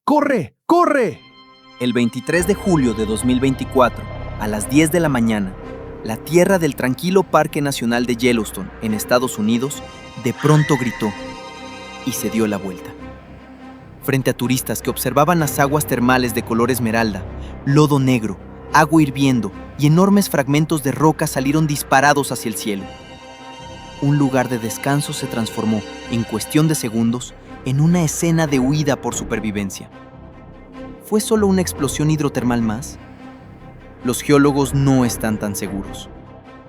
¡Corre! ¡Corre! El 23 de julio de 2024, a las 10 de la mañana, la tierra del tranquilo Parque Nacional de Yellowstone, en Estados Unidos, de pronto gritó y se dio la vuelta. Frente a turistas que observaban las aguas termales de color esmeralda, lodo negro, agua hirviendo y enormes fragmentos de roca salieron disparados hacia el cielo. Un lugar de descanso se transformó, en cuestión de segundos, en una escena de huida por supervivencia. ¿Fue solo una explosión hidrotermal más? Los geólogos no están tan seguros.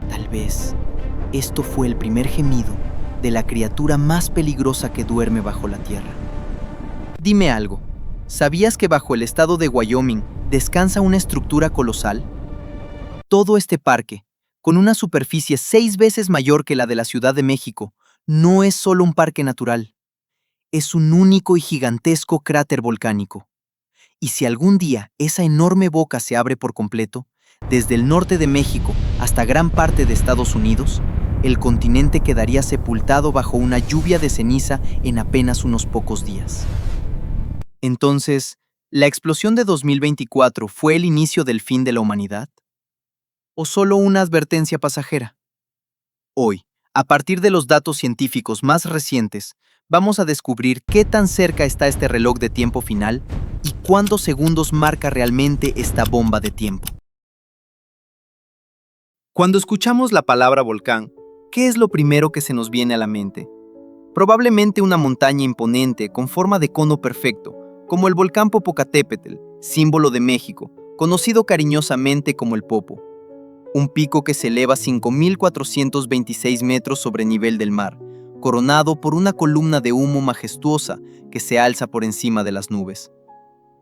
Tal vez esto fue el primer gemido de la criatura más peligrosa que duerme bajo la tierra. Dime algo, ¿sabías que bajo el estado de Wyoming descansa una estructura colosal? Todo este parque, con una superficie 6 veces mayor que la de la Ciudad de México, no es solo un parque natural. Es un único y gigantesco cráter volcánico. Y si algún día esa enorme boca se abre por completo, desde el norte de México hasta gran parte de Estados Unidos, el continente quedaría sepultado bajo una lluvia de ceniza en apenas unos pocos días. Entonces, ¿la explosión de 2024 fue el inicio del fin de la humanidad? ¿O solo una advertencia pasajera? Hoy, a partir de los datos científicos más recientes, vamos a descubrir qué tan cerca está este reloj de tiempo final y cuántos segundos marca realmente esta bomba de tiempo. Cuando escuchamos la palabra volcán, ¿qué es lo primero que se nos viene a la mente? Probablemente una montaña imponente con forma de cono perfecto, como el volcán Popocatépetl, símbolo de México, conocido cariñosamente como el Popo. Un pico que se eleva 5.426 metros sobre nivel del mar, coronado por una columna de humo majestuosa que se alza por encima de las nubes.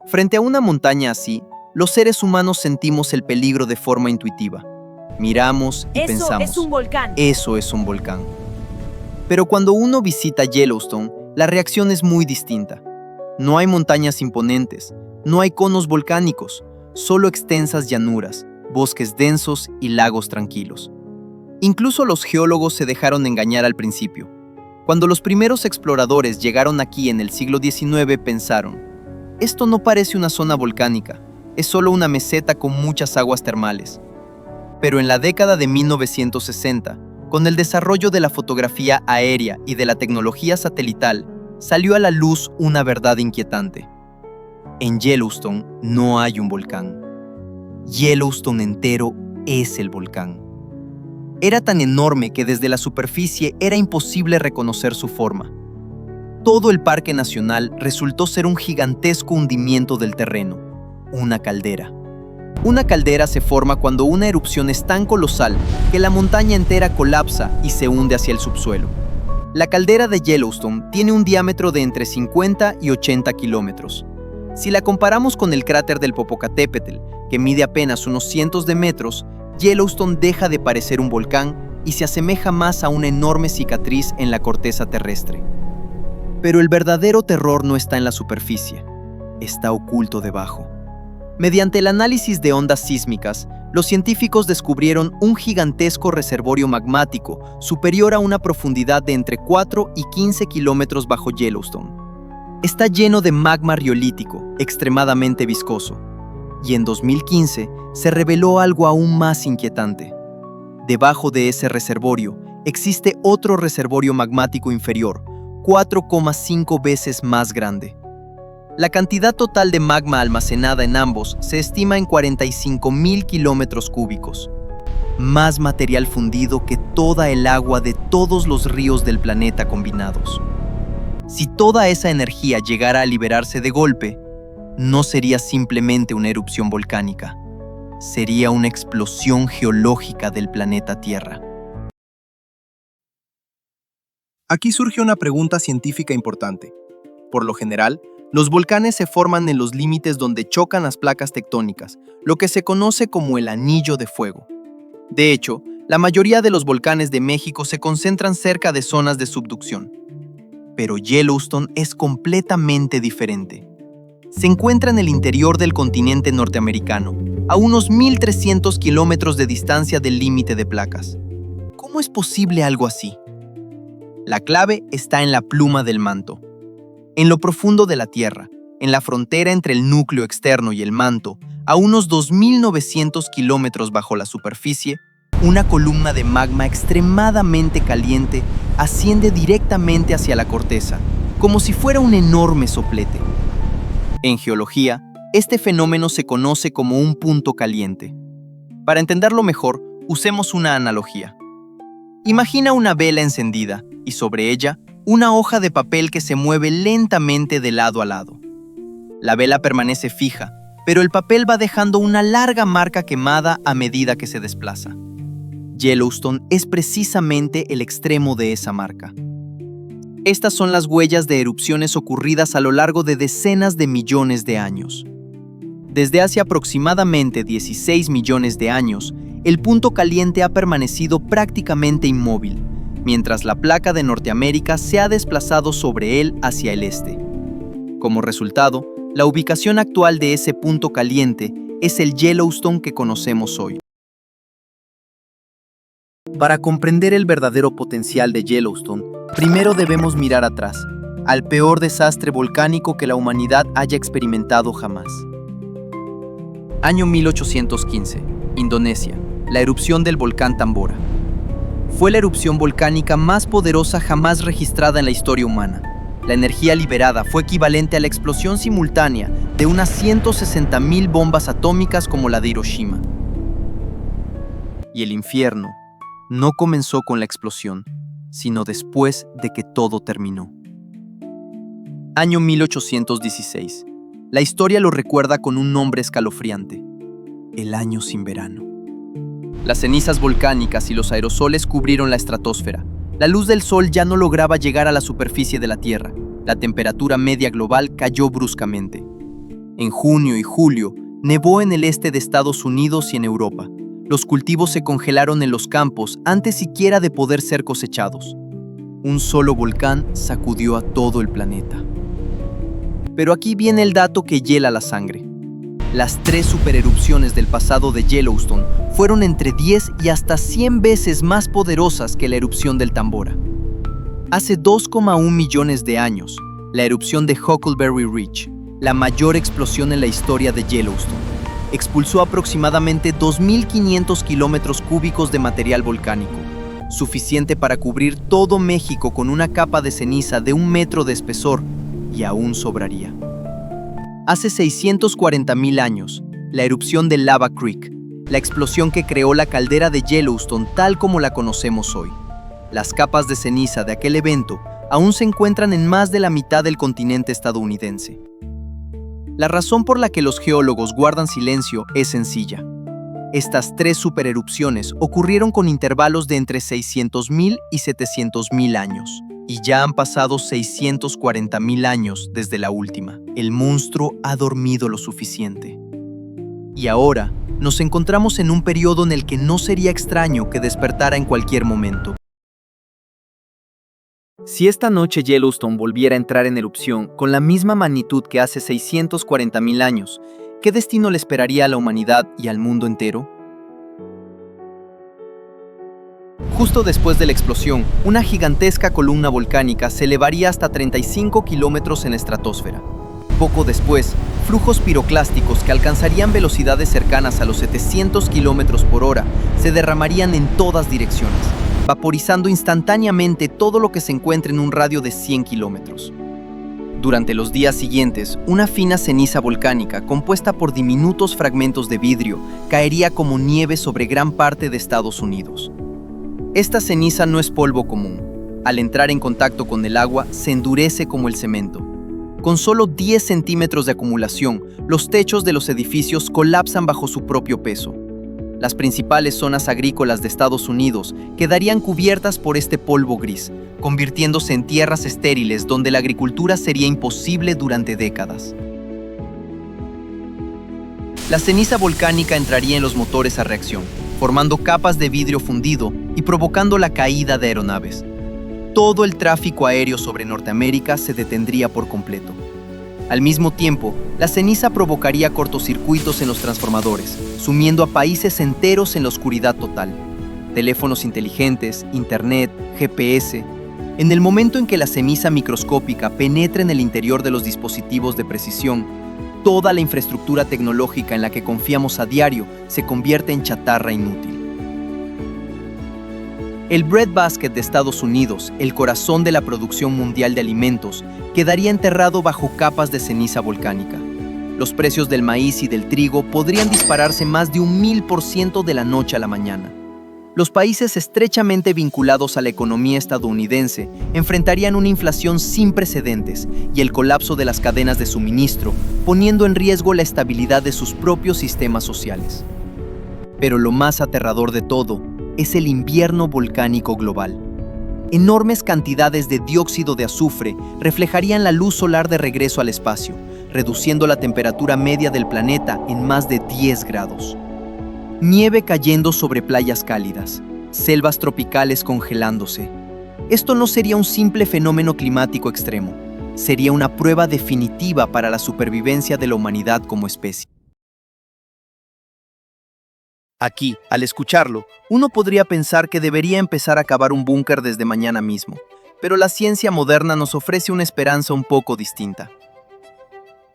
Frente a una montaña así, los seres humanos sentimos el peligro de forma intuitiva. Miramos y pensamos, eso es un volcán. Eso es un volcán. Pero cuando uno visita Yellowstone, la reacción es muy distinta. No hay montañas imponentes, no hay conos volcánicos, solo extensas llanuras, bosques densos y lagos tranquilos. Incluso los geólogos se dejaron engañar al principio. Cuando los primeros exploradores llegaron aquí en el siglo XIX, pensaron, esto no parece una zona volcánica, es solo una meseta con muchas aguas termales. Pero en la década de 1960, con el desarrollo de la fotografía aérea y de la tecnología satelital, salió a la luz una verdad inquietante. En Yellowstone no hay un volcán. Yellowstone entero es el volcán. Era tan enorme que desde la superficie era imposible reconocer su forma. Todo el parque nacional resultó ser un gigantesco hundimiento del terreno, una caldera. Una caldera se forma cuando una erupción es tan colosal que la montaña entera colapsa y se hunde hacia el subsuelo. La caldera de Yellowstone tiene un diámetro de entre 50 y 80 kilómetros. Si la comparamos con el cráter del Popocatépetl, que mide apenas unos cientos de metros, Yellowstone deja de parecer un volcán y se asemeja más a una enorme cicatriz en la corteza terrestre. Pero el verdadero terror no está en la superficie, está oculto debajo. Mediante el análisis de ondas sísmicas, los científicos descubrieron un gigantesco reservorio magmático superior a una profundidad de entre 4 y 15 kilómetros bajo Yellowstone. Está lleno de magma riolítico, extremadamente viscoso. Y en 2015 se reveló algo aún más inquietante. Debajo de ese reservorio existe otro reservorio magmático inferior, 4,5 veces más grande. La cantidad total de magma almacenada en ambos se estima en 45.000 kilómetros cúbicos. Más material fundido que toda el agua de todos los ríos del planeta combinados. Si toda esa energía llegara a liberarse de golpe, no sería simplemente una erupción volcánica. Sería una explosión geológica del planeta Tierra. Aquí surge una pregunta científica importante. Por lo general, los volcanes se forman en los límites donde chocan las placas tectónicas, lo que se conoce como el anillo de fuego. De hecho, la mayoría de los volcanes de México se concentran cerca de zonas de subducción. Pero Yellowstone es completamente diferente. Se encuentra en el interior del continente norteamericano, a unos 1.300 kilómetros de distancia del límite de placas. ¿Cómo es posible algo así? La clave está en la pluma del manto. En lo profundo de la Tierra, en la frontera entre el núcleo externo y el manto, a unos 2.900 kilómetros bajo la superficie, una columna de magma extremadamente caliente asciende directamente hacia la corteza, como si fuera un enorme soplete. En geología, este fenómeno se conoce como un punto caliente. Para entenderlo mejor, usemos una analogía. Imagina una vela encendida y sobre ella una hoja de papel que se mueve lentamente de lado a lado. La vela permanece fija, pero el papel va dejando una larga marca quemada a medida que se desplaza. Yellowstone es precisamente el extremo de esa marca. Estas son las huellas de erupciones ocurridas a lo largo de decenas de millones de años. Desde hace aproximadamente 16 millones de años, el punto caliente ha permanecido prácticamente inmóvil, mientras la placa de Norteamérica se ha desplazado sobre él hacia el este. Como resultado, la ubicación actual de ese punto caliente es el Yellowstone que conocemos hoy. Para comprender el verdadero potencial de Yellowstone, primero debemos mirar atrás, al peor desastre volcánico que la humanidad haya experimentado jamás. Año 1815, Indonesia, la erupción del volcán Tambora. Fue la erupción volcánica más poderosa jamás registrada en la historia humana. La energía liberada fue equivalente a la explosión simultánea de unas 160.000 bombas atómicas como la de Hiroshima. Y el infierno no comenzó con la explosión, sino después de que todo terminó. Año 1816. La historia lo recuerda con un nombre escalofriante: el año sin verano. Las cenizas volcánicas y los aerosoles cubrieron la estratosfera. La luz del sol ya no lograba llegar a la superficie de la Tierra. La temperatura media global cayó bruscamente. En junio y julio, nevó en el este de Estados Unidos y en Europa. Los cultivos se congelaron en los campos antes siquiera de poder ser cosechados. Un solo volcán sacudió a todo el planeta. Pero aquí viene el dato que hiela la sangre. Las 3 supererupciones del pasado de Yellowstone fueron entre 10 y hasta 100 veces más poderosas que la erupción del Tambora. Hace 2,1 millones de años, la erupción de Huckleberry Ridge, la mayor explosión en la historia de Yellowstone, expulsó aproximadamente 2.500 kilómetros cúbicos de material volcánico, suficiente para cubrir todo México con una capa de ceniza de 1 metro de espesor, y aún sobraría. Hace 640.000 años, la erupción de Lava Creek, la explosión que creó la caldera de Yellowstone tal como la conocemos hoy. Las capas de ceniza de aquel evento aún se encuentran en más de la mitad del continente estadounidense. La razón por la que los geólogos guardan silencio es sencilla. Estas 3 supererupciones ocurrieron con intervalos de entre 600.000 y 700.000 años. Y ya han pasado 640.000 años desde la última. El monstruo ha dormido lo suficiente. Y ahora nos encontramos en un periodo en el que no sería extraño que despertara en cualquier momento. Si esta noche Yellowstone volviera a entrar en erupción con la misma magnitud que hace 640.000 años, ¿qué destino le esperaría a la humanidad y al mundo entero? Justo después de la explosión, una gigantesca columna volcánica se elevaría hasta 35 kilómetros en la estratosfera. Poco después, flujos piroclásticos que alcanzarían velocidades cercanas a los 700 kilómetros por hora se derramarían en todas direcciones, vaporizando instantáneamente todo lo que se encuentre en un radio de 100 kilómetros. Durante los días siguientes, una fina ceniza volcánica compuesta por diminutos fragmentos de vidrio caería como nieve sobre gran parte de Estados Unidos. Esta ceniza no es polvo común. Al entrar en contacto con el agua, se endurece como el cemento. Con solo 10 centímetros de acumulación, los techos de los edificios colapsan bajo su propio peso. Las principales zonas agrícolas de Estados Unidos quedarían cubiertas por este polvo gris, convirtiéndose en tierras estériles donde la agricultura sería imposible durante décadas. La ceniza volcánica entraría en los motores a reacción, formando capas de vidrio fundido y provocando la caída de aeronaves. Todo el tráfico aéreo sobre Norteamérica se detendría por completo. Al mismo tiempo, la ceniza provocaría cortocircuitos en los transformadores, sumiendo a países enteros en la oscuridad total. Teléfonos inteligentes, internet, GPS, En el momento en que la ceniza microscópica penetra en el interior de los dispositivos de precisión, toda la infraestructura tecnológica en la que confiamos a diario se convierte en chatarra inútil. El breadbasket de Estados Unidos, el corazón de la producción mundial de alimentos, quedaría enterrado bajo capas de ceniza volcánica. Los precios del maíz y del trigo podrían dispararse más de 1000% de la noche a la mañana. Los países estrechamente vinculados a la economía estadounidense enfrentarían una inflación sin precedentes y el colapso de las cadenas de suministro, poniendo en riesgo la estabilidad de sus propios sistemas sociales. Pero lo más aterrador de todo es el invierno volcánico global. Enormes cantidades de dióxido de azufre reflejarían la luz solar de regreso al espacio, reduciendo la temperatura media del planeta en más de 10 grados. Nieve cayendo sobre playas cálidas, selvas tropicales congelándose. Esto no sería un simple fenómeno climático extremo, sería una prueba definitiva para la supervivencia de la humanidad como especie. Aquí, al escucharlo, uno podría pensar que debería empezar a cavar un búnker desde mañana mismo, pero la ciencia moderna nos ofrece una esperanza un poco distinta.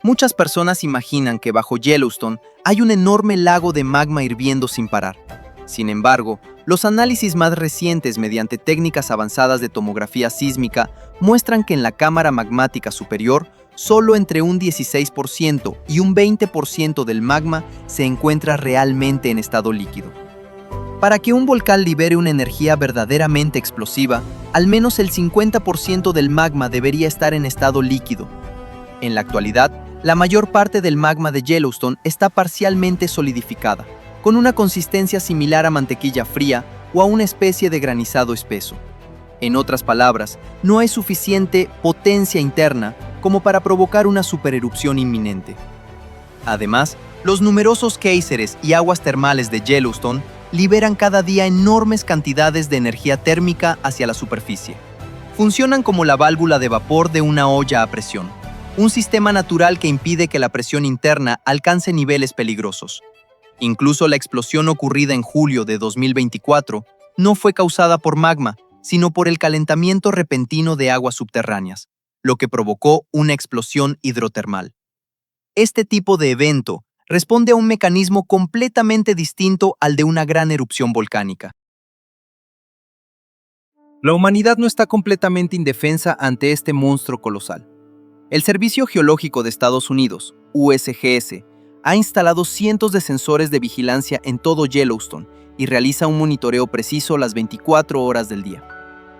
Muchas personas imaginan que bajo Yellowstone hay un enorme lago de magma hirviendo sin parar. Sin embargo, los análisis más recientes mediante técnicas avanzadas de tomografía sísmica muestran que en la cámara magmática superior, solo entre un 16% y un 20% del magma se encuentra realmente en estado líquido. Para que un volcán libere una energía verdaderamente explosiva, al menos el 50% del magma debería estar en estado líquido. En la actualidad, la mayor parte del magma de Yellowstone está parcialmente solidificada, con una consistencia similar a mantequilla fría o a una especie de granizado espeso. En otras palabras, no hay suficiente potencia interna como para provocar una supererupción inminente. Además, los numerosos géiseres y aguas termales de Yellowstone liberan cada día enormes cantidades de energía térmica hacia la superficie. Funcionan como la válvula de vapor de una olla a presión, un sistema natural que impide que la presión interna alcance niveles peligrosos. Incluso la explosión ocurrida en julio de 2024 no fue causada por magma, sino por el calentamiento repentino de aguas subterráneas, lo que provocó una explosión hidrotermal. Este tipo de evento responde a un mecanismo completamente distinto al de una gran erupción volcánica. La humanidad no está completamente indefensa ante este monstruo colosal. El Servicio Geológico de Estados Unidos, USGS, ha instalado cientos de sensores de vigilancia en todo Yellowstone y realiza un monitoreo preciso las 24 horas del día.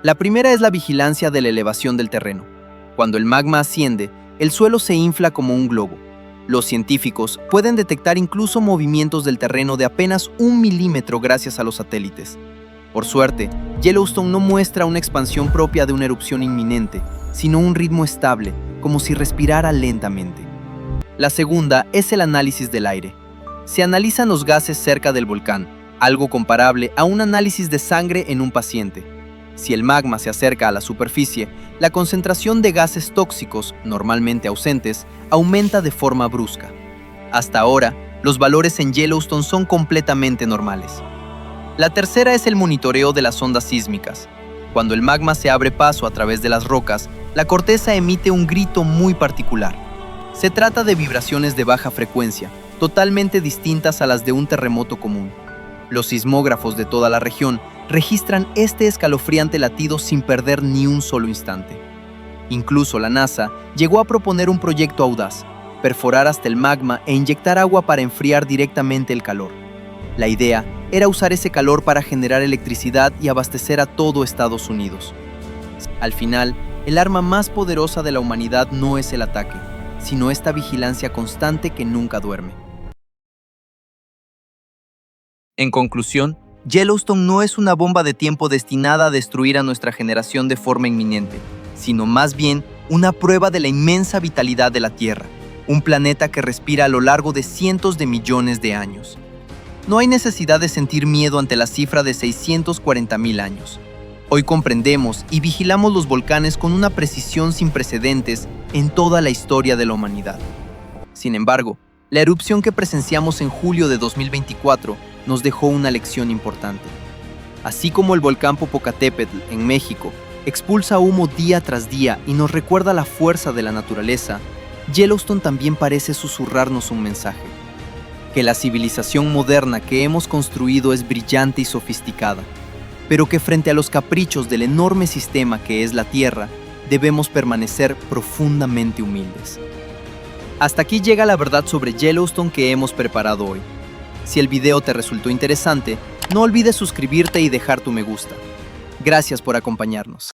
La primera es la vigilancia de la elevación del terreno. Cuando el magma asciende, el suelo se infla como un globo. Los científicos pueden detectar incluso movimientos del terreno de apenas 1 milímetro gracias a los satélites. Por suerte, Yellowstone no muestra una expansión propia de una erupción inminente, sino un ritmo estable, como si respirara lentamente. La segunda es el análisis del aire. Se analizan los gases cerca del volcán, algo comparable a un análisis de sangre en un paciente. Si el magma se acerca a la superficie, la concentración de gases tóxicos, normalmente ausentes, aumenta de forma brusca. Hasta ahora, los valores en Yellowstone son completamente normales. La tercera es el monitoreo de las ondas sísmicas. Cuando el magma se abre paso a través de las rocas, la corteza emite un grito muy particular. Se trata de vibraciones de baja frecuencia, totalmente distintas a las de un terremoto común. Los sismógrafos de toda la región registran este escalofriante latido sin perder ni un solo instante. Incluso la NASA llegó a proponer un proyecto audaz: perforar hasta el magma e inyectar agua para enfriar directamente el calor. La idea era usar ese calor para generar electricidad y abastecer a todo Estados Unidos. Al final, el arma más poderosa de la humanidad no es el ataque, sino esta vigilancia constante que nunca duerme. En conclusión, Yellowstone no es una bomba de tiempo destinada a destruir a nuestra generación de forma inminente, sino más bien una prueba de la inmensa vitalidad de la Tierra, un planeta que respira a lo largo de cientos de millones de años. No hay necesidad de sentir miedo ante la cifra de 640.000 años. Hoy comprendemos y vigilamos los volcanes con una precisión sin precedentes en toda la historia de la humanidad. Sin embargo, la erupción que presenciamos en julio de 2024 nos dejó una lección importante. Así como el volcán Popocatépetl en México expulsa humo día tras día y nos recuerda la fuerza de la naturaleza, Yellowstone también parece susurrarnos un mensaje: que la civilización moderna que hemos construido es brillante y sofisticada, pero que frente a los caprichos del enorme sistema que es la Tierra, debemos permanecer profundamente humildes. Hasta aquí llega la verdad sobre Yellowstone que hemos preparado hoy. Si el video te resultó interesante, no olvides suscribirte y dejar tu me gusta. Gracias por acompañarnos.